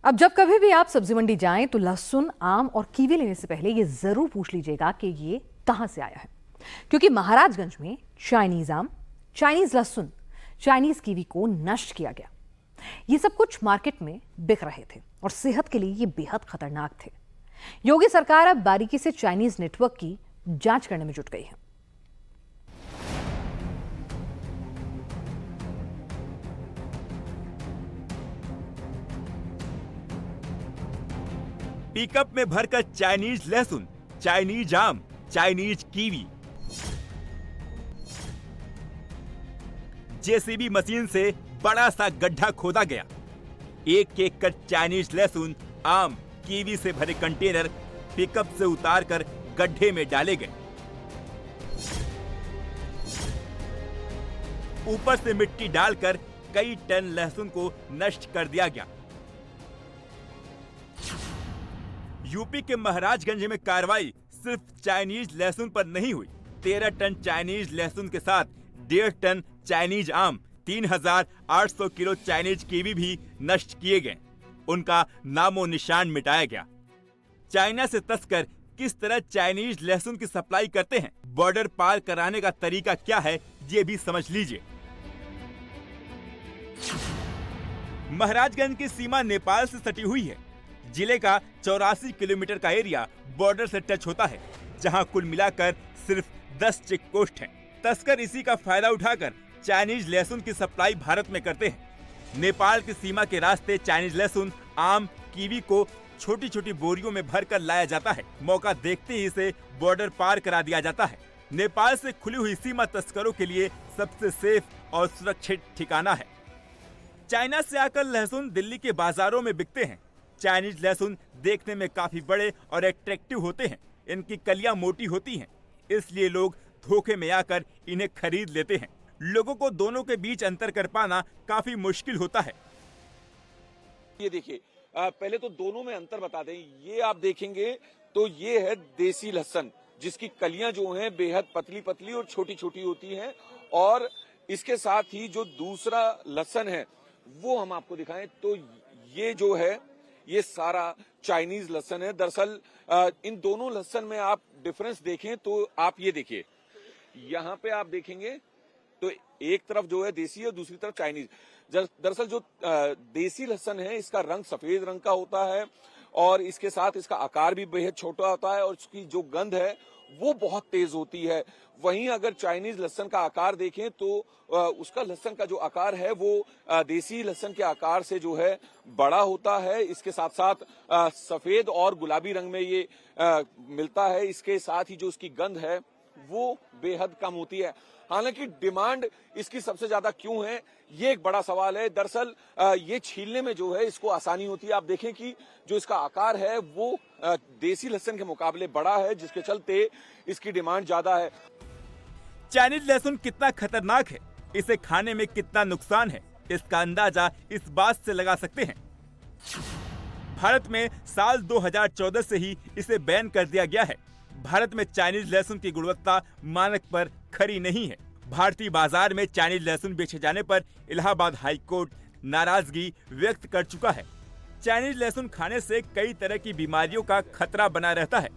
अब जब कभी भी आप सब्जी मंडी जाएं तो लहसुन, आम और कीवी लेने से पहले ये जरूर पूछ लीजिएगा कि ये कहां से आया है, क्योंकि महाराजगंज में चाइनीज आम, चाइनीज लहसुन, चाइनीज कीवी को नष्ट किया गया। ये सब कुछ मार्केट में बिक रहे थे और सेहत के लिए ये बेहद खतरनाक थे। योगी सरकार अब बारीकी से चाइनीज नेटवर्क की जांच करने में जुट गई है। पिकअप में भरकर चाइनीज लहसुन, चाइनीज आम, चाइनीज कीवी। जेसीबी मशीन से बड़ा सा गड्ढा खोदा गया। एक एक कर चाइनीज लहसुन, आम, कीवी से भरे कंटेनर पिकअप से उतारकर गड्ढे में डाले गए। ऊपर से मिट्टी डालकर कई टन लहसुन को नष्ट कर दिया गया। यूपी के महाराजगंज में कार्रवाई सिर्फ चाइनीज लहसुन पर नहीं हुई। 13 टन चाइनीज लहसुन के साथ 1.5 टन चाइनीज आम, 3,800 किलो चाइनीज कीवी भी नष्ट किए गए। उनका नामो निशान मिटाया गया। चाइना से तस्कर किस तरह चाइनीज लहसुन की सप्लाई करते हैं, बॉर्डर पार कराने का तरीका क्या है, ये भी समझ लीजिए। महाराजगंज की सीमा नेपाल से सटी हुई है। जिले का 84 किलोमीटर का एरिया बॉर्डर से टच होता है, जहां कुल मिलाकर सिर्फ 10 चेक पोस्ट हैं। तस्कर इसी का फायदा उठाकर चाइनीज लहसुन की सप्लाई भारत में करते हैं। नेपाल की सीमा के रास्ते चाइनीज लहसुन, आम, कीवी को छोटी छोटी बोरियों में भरकर लाया जाता है। मौका देखते ही इसे बॉर्डर पार करा दिया जाता है। नेपाल से खुली हुई सीमा तस्करों के लिए सबसे सेफ और सुरक्षित ठिकाना है। चाइना से आकर लहसुन दिल्ली के बाजारों में बिकते हैं। चाइनीज लहसुन देखने में काफी बड़े और अट्रैक्टिव होते हैं। इनकी कलियां मोटी होती हैं, इसलिए लोग धोखे में आकर इन्हें खरीद लेते हैं। लोगों को दोनों के बीच अंतर कर पाना काफी मुश्किल होता है। ये देखिए, पहले तो दोनों में अंतर बता दें। ये आप देखेंगे तो ये है देसी लहसुन, जिसकी कलियां जो हैं बेहद पतली पतली और छोटी छोटी होती हैं। और इसके साथ ही जो दूसरा लहसुन है वो हम आपको दिखाएं तो ये जो है ये सारा चाइनीज लहसुन है। दरअसल इन दोनों लहसुन में आप डिफरेंस देखें तो आप ये देखिए, यहाँ पे आप देखेंगे तो एक तरफ जो है देसी है, दूसरी तरफ चाइनीज। दरअसल जो देसी लहसुन है इसका रंग सफेद रंग का होता है और इसके साथ इसका आकार भी बेहद छोटा होता है और इसकी जो गंध है वो बहुत तेज होती है। वहीं अगर चाइनीज लहसुन का आकार देखें तो उसका लहसुन का जो आकार है वो देसी लहसुन के आकार से जो है बड़ा होता है। इसके साथ साथ सफेद और गुलाबी रंग में ये मिलता है। इसके साथ ही जो उसकी गंध है वो बेहद कम होती है। हालांकि डिमांड इसकी सबसे ज्यादा क्यों है, ये एक बड़ा सवाल है। दरअसल ये छीलने में जो है इसको आसानी होती है। आप देखें कि जो इसका आकार है वो देसी लहसुन के मुकाबले बड़ा है, जिसके चलते इसकी डिमांड ज्यादा है। चाइनीज लहसुन कितना खतरनाक है, इसे खाने में कितना नुकसान है, इसका अंदाजा इस बात से लगा सकते हैं। भारत में साल 2014 से ही इसे बैन कर दिया गया है। भारत में चाइनीज लहसुन की गुणवत्ता मानक पर खरी नहीं है। भारतीय बाजार में चाइनीज लहसुन बेचे जाने पर इलाहाबाद हाई कोर्ट नाराजगी व्यक्त कर चुका है। चाइनीज लहसुन खाने से कई तरह की बीमारियों का खतरा बना रहता है।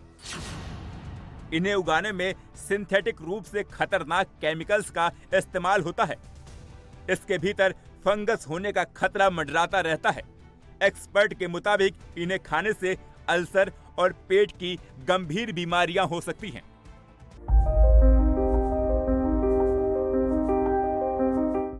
इन्हें उगाने में सिंथेटिक रूप से खतरनाक केमिकल्स का इस्तेमाल होता है। इसके भीतर फंगस होने का खतरा मंडराता रहता है। एक्सपर्ट के मुताबिक इन्हें खाने से अल्सर और पेट की गंभीर बीमारियां हो सकती हैं।